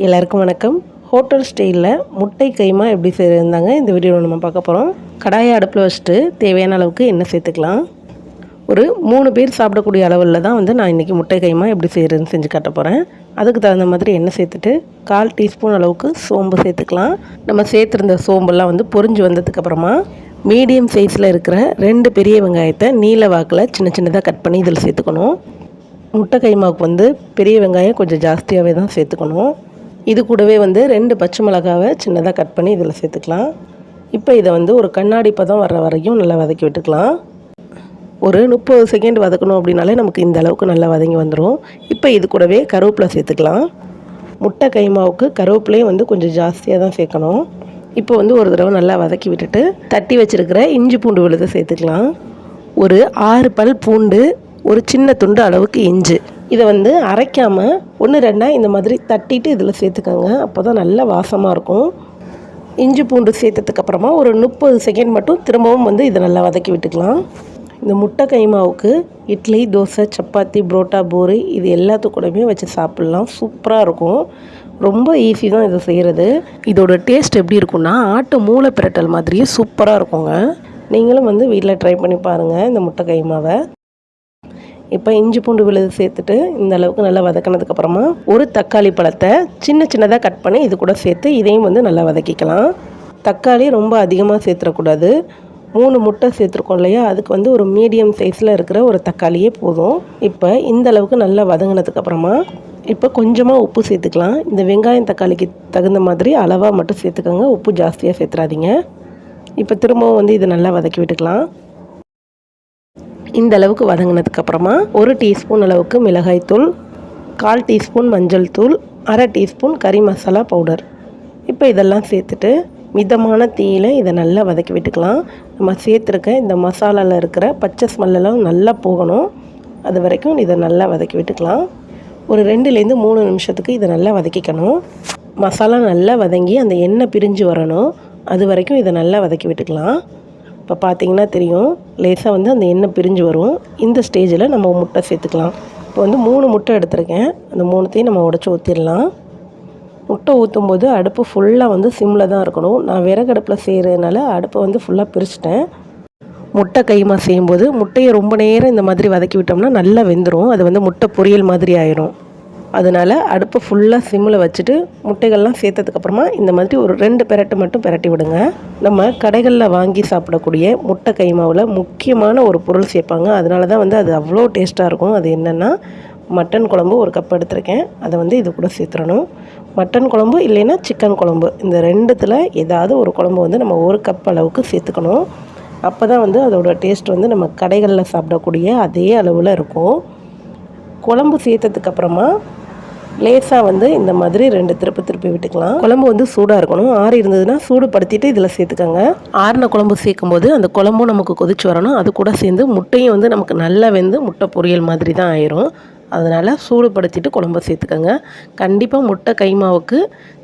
எல்லாருக்கும் வணக்கம். ஹோட்டல் ஸ்டைலில் முட்டை கைமா எப்படி செய்யறதுந்தாங்க இந்த வீடியோவில் நம்ம பார்க்க போகிறோம். கடாயை அடுப்பில் வச்சுட்டு தேவையான அளவுக்கு எண்ணெய் சேர்த்துக்கலாம். ஒரு 3 பேர் சாப்பிடக்கூடிய அளவில் தான் நான் இன்றைக்கி முட்டை கைமா எப்படி செய்கிறதுன்னு செஞ்சு காட்ட போகிறேன். அதுக்கு தகுந்த மாதிரி எண்ணெய் சேர்த்துட்டு 1/4 டீஸ்பூன் அளவுக்கு சோம்பு சேர்த்துக்கலாம். நம்ம சேர்த்துருந்த சோம்பெல்லாம் பொரிஞ்சு வந்ததுக்கப்புறமா மீடியம் சைஸில் இருக்கிற 2 பெரிய வெங்காயத்தை நீல வாக்கில் சின்ன சின்னதாக கட் பண்ணி இதில் சேர்த்துக்கணும். முட்டை கைமாவுக்கு பெரிய வெங்காயம் கொஞ்சம் ஜாஸ்தியாகவே தான் சேர்த்துக்கணும். இது கூடவே 2 பச்சை மிளகாவை சின்னதாக கட் பண்ணி இதில் சேர்த்துக்கலாம். இப்போ இதை ஒரு கண்ணாடி பதம் வர்ற வரைக்கும் நல்லா வதக்கி விட்டுக்கலாம். ஒரு 30 செகண்ட் வதக்கணும் அப்படின்னாலே நமக்கு இந்த அளவுக்கு நல்லா வதங்கி வந்துடும். இப்போ இது கூடவே கருவேப்பிலை சேர்த்துக்கலாம். முட்டை கைமாவுக்கு கருவேப்பிலையும் கொஞ்சம் ஜாஸ்தியாக தான் சேர்க்கணும். இப்போ ஒரு தடவை நல்லா வதக்கி விட்டுட்டு தட்டி வச்சுருக்கிற இஞ்சி பூண்டு விழுதை சேர்த்துக்கலாம். ஒரு 6 பல் பூண்டு, ஒரு சின்ன துண்டு அளவுக்கு இஞ்சி, இதை அரைக்காமல் 1-2 இந்த மாதிரி தட்டிட்டு இதில் சேர்த்துக்கோங்க. அப்போ தான் நல்லா வாசமாக இருக்கும். இஞ்சி பூண்டு சேர்த்ததுக்கப்புறமா ஒரு 30 செகண்ட் மட்டும் திரும்பவும் இதை நல்லா வதக்கி விட்டுக்கலாம். இந்த முட்டை கைமாவுக்கு இட்லி, தோசை, சப்பாத்தி, புரோட்டா, பூரி இது எல்லாத்துக்கூடமே வச்சு சாப்பிட்லாம். சூப்பராக இருக்கும். ரொம்ப ஈஸி தான் இதை செய்கிறது. இதோட டேஸ்ட் எப்படி இருக்குன்னா ஆட்டு மூளை பிரட்டல் மாதிரியே சூப்பராக இருக்குங்க. நீங்களும் வீட்டில் ட்ரை பண்ணி பாருங்கள் இந்த முட்டை கைமாவை. இப்போ இஞ்சி பூண்டு விழுது சேர்த்துட்டு இந்த அளவுக்கு நல்லா வதக்கினதுக்கப்புறமா ஒரு தக்காளி பழத்தை சின்ன சின்னதாக கட் பண்ணி இது கூட சேர்த்து இதையும் நல்லா வதக்கிக்கலாம். தக்காளி ரொம்ப அதிகமாக சேர்த்துடக்கூடாது. 3 முட்டை சேர்த்துருக்கோம் இல்லையா, அதுக்கு ஒரு மீடியம் சைஸில் இருக்கிற ஒரு தக்காளியே போதும். இப்போ இந்த அளவுக்கு நல்லா வதங்கினதுக்கப்புறமா இப்போ கொஞ்சமாக உப்பு சேர்த்துக்கலாம். இந்த வெங்காயம் தக்காளிக்கு தகுந்த மாதிரி அளவாக மட்டும் சேர்த்துக்கோங்க. உப்பு ஜாஸ்தியாக சேர்த்துறாதீங்க. இப்போ திரும்பவும் இதை நல்லா வதக்கி விட்டுக்கலாம். இந்த அளவுக்கு வதங்கினதுக்கப்புறமா 1 டீஸ்பூன் அளவுக்கு மிளகாய்த்தூள், 1/4 டீஸ்பூன் மஞ்சள் தூள், 1/2 டீஸ்பூன் கறி மசாலா பவுடர், இப்போ இதெல்லாம் சேர்த்துட்டு மிதமான தீயில் இதை நல்லா வதக்கி விட்டுக்கலாம். நம்ம சேர்த்துருக்க இந்த மசாலாவில் இருக்கிற பச்சை ஸ்மெல்லாம் நல்லா போகணும். அது வரைக்கும் இதை நல்லா வதக்கி விட்டுக்கலாம். ஒரு 2-3 நிமிஷத்துக்கு இதை நல்லா வதக்கிக்கணும். மசாலா நல்லா வதங்கி அந்த எண்ணெய் பிரிஞ்சு வரணும். அது வரைக்கும் இதை நல்லா வதக்கி விட்டுக்கலாம். இப்போ பார்த்திங்கன்னா தெரியும், லேசாக அந்த எண்ணெய் பிரிஞ்சு வரும். இந்த ஸ்டேஜில் நம்ம முட்டை சேர்த்துக்கலாம். இப்போ 3 முட்டை எடுத்துருக்கேன். அந்த 3த்தையும் நம்ம உடச்சி ஊற்றிடலாம். முட்டை ஊற்றும்போது அடுப்பு ஃபுல்லாக சிம்மில் தான் இருக்கணும். நான் விறகு அடுப்பில் செய்கிறதுனால அடுப்பை ஃபுல்லாக பிரிச்சுட்டேன். முட்டை கைமா செய்யும்போது முட்டையை ரொம்ப நேரம் இந்த மாதிரி வதக்கி விட்டோம்னா நல்லா வெந்துடும். அது முட்டை பொரியல் மாதிரி ஆயிரும். அதனால் அடுப்பை ஃபுல்லாக சிம்மில் வச்சுட்டு முட்டைகள்லாம் சேர்த்ததுக்கப்புறமா இந்த மாதிரி ஒரு 2 பெரட்டு மட்டும் பெரட்டி விடுங்க. நம்ம கடைகளில் வாங்கி சாப்பிடக்கூடிய முட்டை கைமாவில் முக்கியமான ஒரு பொருள் சேர்ப்பாங்க. அதனால தான் அது அவ்வளோ டேஸ்ட்டாக இருக்கும். அது என்னென்னா மட்டன் குழம்பு 1 கப் எடுத்துருக்கேன். அதை இது கூட சேர்த்துடணும். மட்டன் குழம்பு இல்லைன்னா சிக்கன் குழம்பு, இந்த 2த்தில் ஏதாவது ஒரு குழம்பு நம்ம 1 கப் அளவுக்கு சேர்த்துக்கணும். அப்போ தான் அதோட டேஸ்ட் நம்ம கடைகளில் சாப்பிடக்கூடிய அதே அளவில் இருக்கும். குழம்பு சேர்த்ததுக்கப்புறமா லேசாக இந்த மாதிரி 2 திருப்பி விட்டுக்கலாம். குழம்பு சூடாக இருக்கணும். ஆறி இருந்ததுன்னா சூடுபடுத்திட்டு இதில் சேர்த்துக்கோங்க. ஆறின குழம்பு சேர்க்கும்போது அந்த குழம்பும் நமக்கு கொதிச்சு வரணும். அது கூட சேர்ந்து முட்டையும் நமக்கு நல்லா வெந்து முட்டை பொரியல் மாதிரி தான் ஆயிரும். அதனால் சூடுபடுத்திட்டு குழம்பு சேர்த்துக்கோங்க. கண்டிப்பாக முட்டை கைமாவுக்கு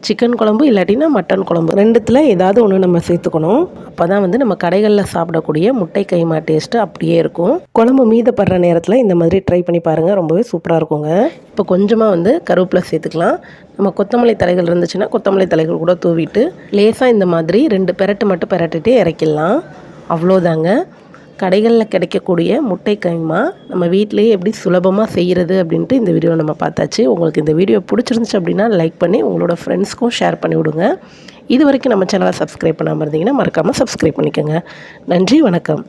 சிக்கன் குழம்பு இல்லாட்டினா மட்டன் குழம்பு 2த்தில் ஏதாவது ஒன்று நம்ம சேர்த்துக்கணும். அப்போ தான் நம்ம கடைகளில் சாப்பிடக்கூடிய முட்டை கைமா டேஸ்ட்டு அப்படியே இருக்கும். குழம்பு மீதப்படுற நேரத்தில் இந்த மாதிரி ட்ரை பண்ணி பாருங்கள். ரொம்பவே சூப்பராக இருக்குங்க. இப்போ கொஞ்சமாக கருவேப்பிலை சேர்த்துக்கலாம். நம்ம கொத்தமல்லி தலைகள் இருந்துச்சுன்னா கொத்தமல்லி தலைகள் கூட தூவிட்டு லேசாக இந்த மாதிரி 2 பெரட்டு மட்டும் பெரட்டிட்டு இறக்கிடலாம். அவ்வளோதாங்க. கடைகளில் கிடைக்கக்கூடிய முட்டை கைமா நம்ம வீட்டிலேயே எப்படி சுலபமாக செய்கிறது அப்படின்ட்டு இந்த வீடியோ நம்ம பார்த்தாச்சு. உங்களுக்கு இந்த வீடியோ பிடிச்சிருந்துச்சு அப்படின்னா லைக் பண்ணி உங்களோட ஃப்ரெண்ட்ஸ்க்கும் ஷேர் பண்ணி விடுங்க. இது வரைக்கும் நம்ம சேனலை சப்ஸ்கிரைப் பண்ணாமல் இருந்தீங்கன்னா மறக்காமல் சப்ஸ்கிரைப் பண்ணிக்கோங்க. நன்றி, வணக்கம்.